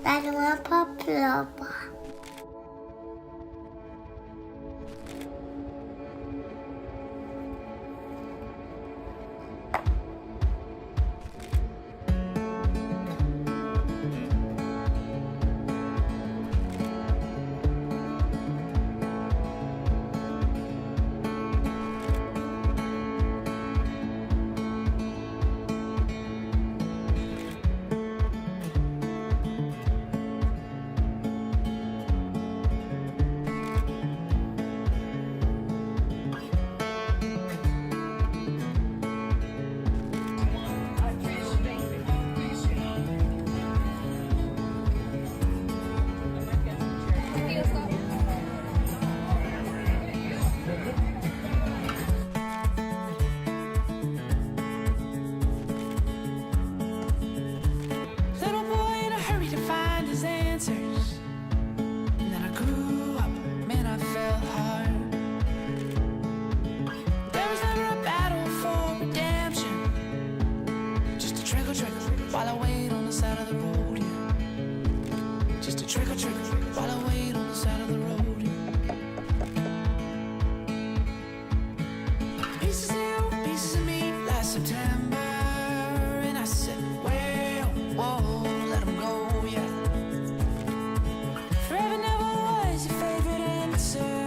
That's one Pavlova. And then I grew up, man, I fell hard. There was never a battle for redemption, just a trickle while I wait on the side of the road, yeah. Just a trickle while I wait on the side of the road, yeah. Pieces of you, pieces of me, last September, and I said, well, whoa, let 'em go, yeah. Forever never was your favorite answer,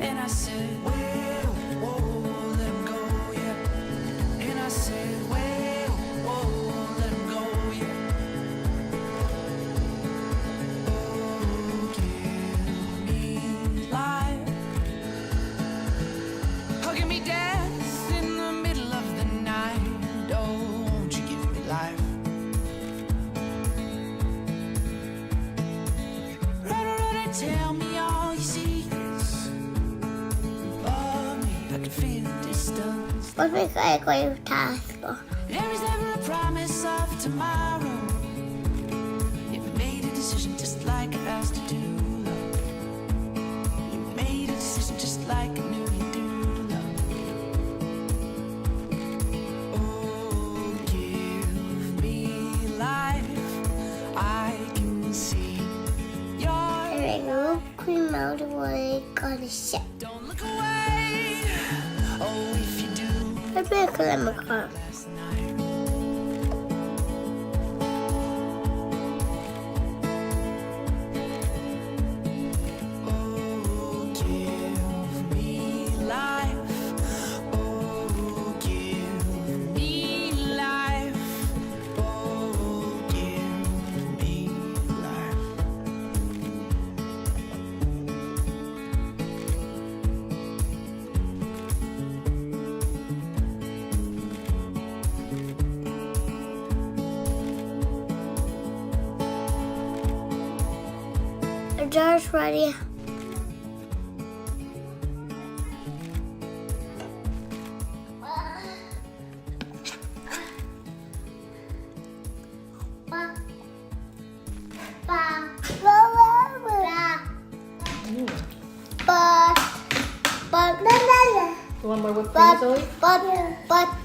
and I said, well, whoa, let 'em go, yeah. And I said, well, whoa, let 'em go, yeah. Oh, give me life, hugging me death in the middle of the night. Oh, won't you give me life? Tell me all your secrets. Love me, I can feel the distance. What we gotta go to task for? There is never a promise of tomorrow. You made a decision just like it has to do, love. You made a decision just like I knew you do, love. Oh, give me life. I can see your Whipped cream out of what I got a shit. don't look away. Oh, if you do. I bet I am a car. Last night. Oh, give me life. Oh, give me life. Oh, give me life. The jar's ready. You want more whipped cream, Zoe?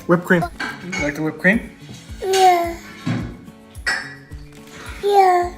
Whipped cream. You like the whipped cream? Yeah. Yeah.